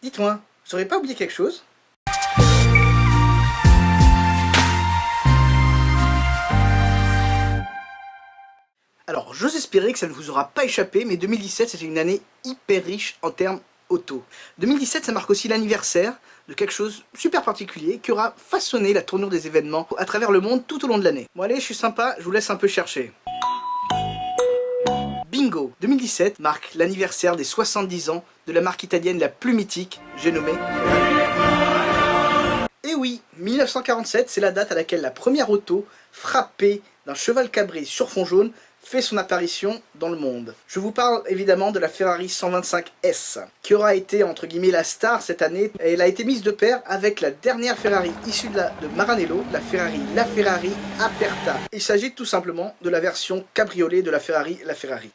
Dites-moi, vous n'aurez pas oublié quelque chose? Alors, j'ose espérer que ça ne vous aura pas échappé, mais 2017, c'était une année hyper riche en termes auto. 2017, ça marque aussi l'anniversaire de quelque chose de super particulier qui aura façonné la tournure des événements à travers le monde tout au long de l'année. Bon allez, je suis sympa, je vous laisse un peu chercher. Bingo! 2017 marque l'anniversaire des 70 ans de la marque italienne la plus mythique, j'ai nommé Ferrari. Et oui, 1947, c'est la date à laquelle la première auto frappée d'un cheval cabré sur fond jaune fait son apparition dans le monde. Je vous parle évidemment de la Ferrari 125S, qui aura été entre guillemets la star cette année. Elle a été mise de pair avec la dernière Ferrari issue de Maranello, la Ferrari Aperta. Il s'agit tout simplement de la version cabriolet de la Ferrari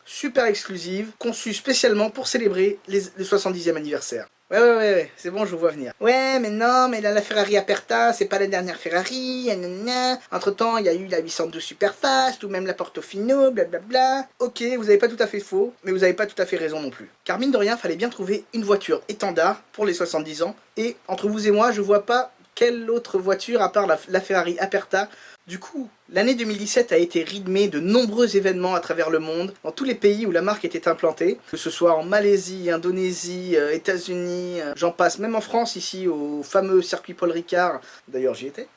Super exclusive, conçue spécialement pour célébrer le 70e anniversaire. Ouais, c'est bon, je vous vois venir. Ouais, mais non, mais là, la Ferrari Aperta, c'est pas la dernière Ferrari, nanana. Entre-temps, il y a eu la 812 Superfast, ou même la Portofino, blablabla. Ok, vous avez pas tout à fait faux, mais vous avez pas tout à fait raison non plus. Car mine de rien, fallait bien trouver une voiture étendard pour les 70 ans, et entre vous et moi, je vois pas quelle autre voiture, à part la Ferrari Aperta. Du coup, l'année 2017 a été rythmée de nombreux événements à travers le monde, dans tous les pays où la marque était implantée, que ce soit en Malaisie, Indonésie, États-Unis, j'en passe, même en France, ici, au fameux circuit Paul Ricard, d'ailleurs j'y étais.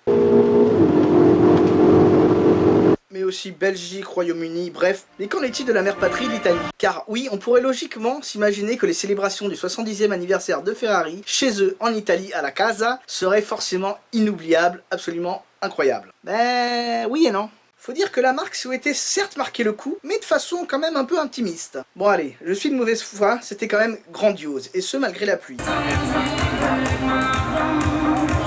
Mais aussi Belgique, Royaume-Uni, bref. Mais qu'en est-il de la mère patrie, l'Italie? Car oui, on pourrait logiquement s'imaginer que les célébrations du 70e anniversaire de Ferrari, chez eux, en Italie, à la Casa, seraient forcément inoubliables, absolument incroyables. Ben oui et non. Faut dire que la marque souhaitait certes marquer le coup, mais de façon quand même un peu intimiste. Bon allez, je suis de mauvaise foi, c'était quand même grandiose, et ce malgré la pluie.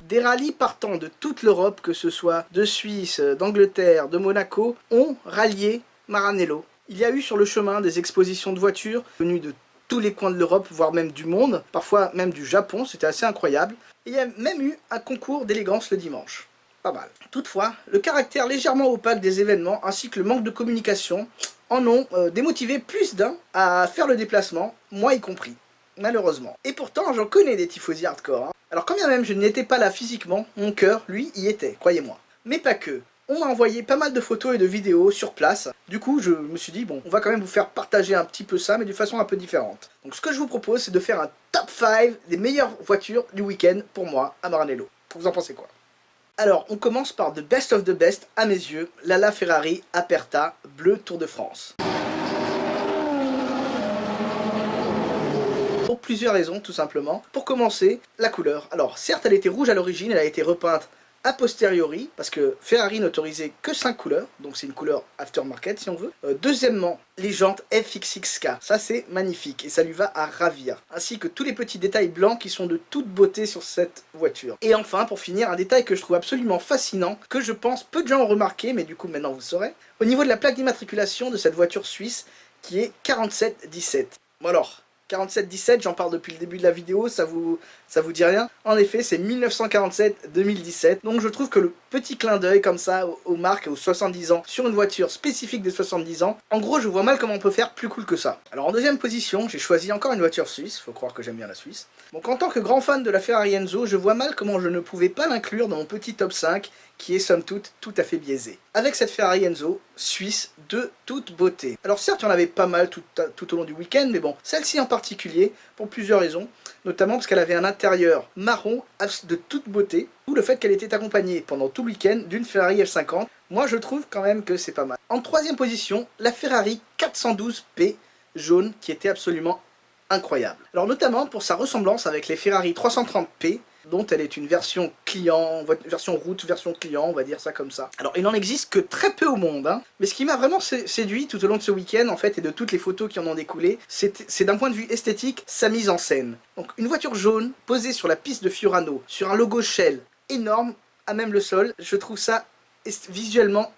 Des rallyes partant de toute l'Europe, que ce soit de Suisse, d'Angleterre, de Monaco, ont rallié Maranello. Il y a eu sur le chemin des expositions de voitures venues de tous les coins de l'Europe, voire même du monde, parfois même du Japon, c'était assez incroyable. Et il y a même eu un concours d'élégance le dimanche. Pas mal. Toutefois, le caractère légèrement opaque des événements ainsi que le manque de communication en ont démotivé plus d'un à faire le déplacement, moi y compris. Malheureusement. Et pourtant, j'en connais des tifosi hardcore. Hein. Alors quand bien même je n'étais pas là physiquement, mon cœur, lui, y était, croyez-moi. Mais pas que. On m'a envoyé pas mal de photos et de vidéos sur place. Du coup, je me suis dit, bon, on va quand même vous faire partager un petit peu ça, mais de façon un peu différente. Donc ce que je vous propose, c'est de faire un top 5 des meilleures voitures du week-end pour moi à Maranello. Vous en pensez quoi? Alors, on commence par the best of the best, à mes yeux, la Ferrari Aperta Bleu Tour de France. Pour plusieurs raisons, tout simplement. Pour commencer, la couleur. Alors, certes, elle était rouge à l'origine, elle a été repeinte a posteriori, parce que Ferrari n'autorisait que 5 couleurs, donc c'est une couleur aftermarket si on veut. Deuxièmement, les jantes FXXK, ça c'est magnifique, et ça lui va à ravir. Ainsi que tous les petits détails blancs qui sont de toute beauté sur cette voiture. Et enfin, pour finir, un détail que je trouve absolument fascinant, que je pense peu de gens ont remarqué, mais du coup maintenant vous saurez, au niveau de la plaque d'immatriculation de cette voiture suisse, qui est 4717. Bon alors, 4717, j'en parle depuis le début de la vidéo, ça vous dit rien? En effet, c'est 1947-2017, donc je trouve que le petit clin d'œil comme ça aux marques et aux 70 ans sur une voiture spécifique des 70 ans, en gros je vois mal comment on peut faire plus cool que ça. Alors en deuxième position, j'ai choisi encore une voiture suisse, faut croire que j'aime bien la Suisse. Donc en tant que grand fan de la Ferrari Enzo, je vois mal comment je ne pouvais pas l'inclure dans mon petit top 5, qui est somme toute tout à fait biaisé. Avec cette Ferrari Enzo, suisse, de toute beauté. Alors certes, il y en avait pas mal tout au long du week-end, mais bon, celle-ci en particulier, pour plusieurs raisons, notamment parce qu'elle avait un intérieur marron de toute beauté, ou le fait qu'elle était accompagnée pendant tout le week-end d'une Ferrari F50. Moi, je trouve quand même que c'est pas mal. En troisième position, la Ferrari 412P jaune, qui était absolument incroyable. Alors notamment pour sa ressemblance avec les Ferrari 330P, dont elle est une version client, version route, version client, on va dire ça comme ça. Alors il n'en existe que très peu au monde, hein. Mais ce qui m'a vraiment séduit tout au long de ce week-end, en fait, et de toutes les photos qui en ont découlé, c'est d'un point de vue esthétique, sa mise en scène. Donc une voiture jaune, posée sur la piste de Fiorano, sur un logo Shell énorme, à même le sol, je trouve ça visuellement.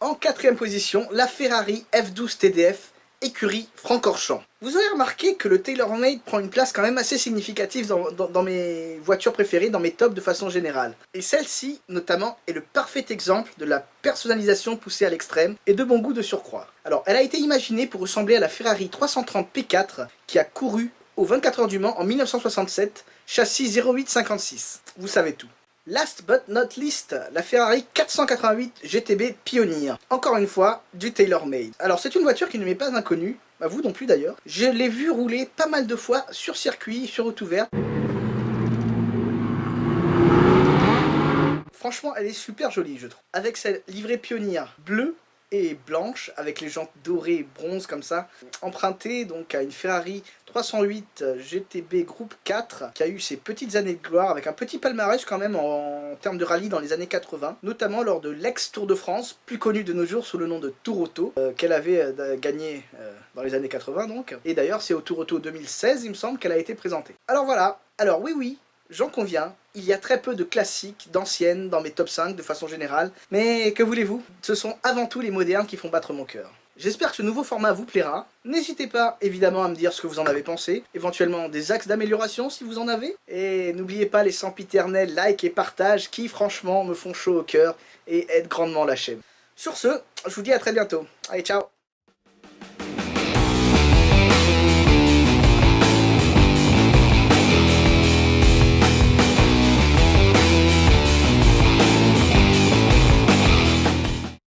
En quatrième position, la Ferrari F12 TDF, écurie Francorchamps. Vous aurez remarqué que le TaylorMade prend une place quand même assez significative dans mes voitures préférées, dans mes tops de façon générale. Et celle-ci, notamment, est le parfait exemple de la personnalisation poussée à l'extrême et de bon goût de surcroît. Alors, elle a été imaginée pour ressembler à la Ferrari 330 P4 qui a couru aux 24 heures du Mans en 1967, châssis 0856. Vous savez tout. Last but not least, la Ferrari 488 GTB Pioneer. Encore une fois, du tailor-made. Alors c'est une voiture qui ne m'est pas inconnue, à vous non plus d'ailleurs. Je l'ai vue rouler pas mal de fois sur circuit, sur route ouverte. Franchement, elle est super jolie, je trouve. Avec cette livrée Pioneer bleue et blanche, avec les jantes dorées et bronze comme ça, empruntée donc à une Ferrari 308 GTB Groupe 4, qui a eu ses petites années de gloire, avec un petit palmarès quand même en termes de rallye dans les années 80, notamment lors de l'ex-Tour de France, plus connu de nos jours sous le nom de Tour Auto, qu'elle avait gagné dans les années 80 donc. Et d'ailleurs, c'est au Tour Auto 2016, il me semble, qu'elle a été présentée. Alors voilà, alors oui, j'en conviens, il y a très peu de classiques, d'anciennes dans mes top 5 de façon générale, mais que voulez-vous, ce sont avant tout les modernes qui font battre mon cœur. J'espère que ce nouveau format vous plaira, n'hésitez pas évidemment à me dire ce que vous en avez pensé, éventuellement des axes d'amélioration si vous en avez, et n'oubliez pas les sempiternels likes et partages qui franchement me font chaud au cœur et aident grandement la chaîne. Sur ce, je vous dis à très bientôt, allez ciao.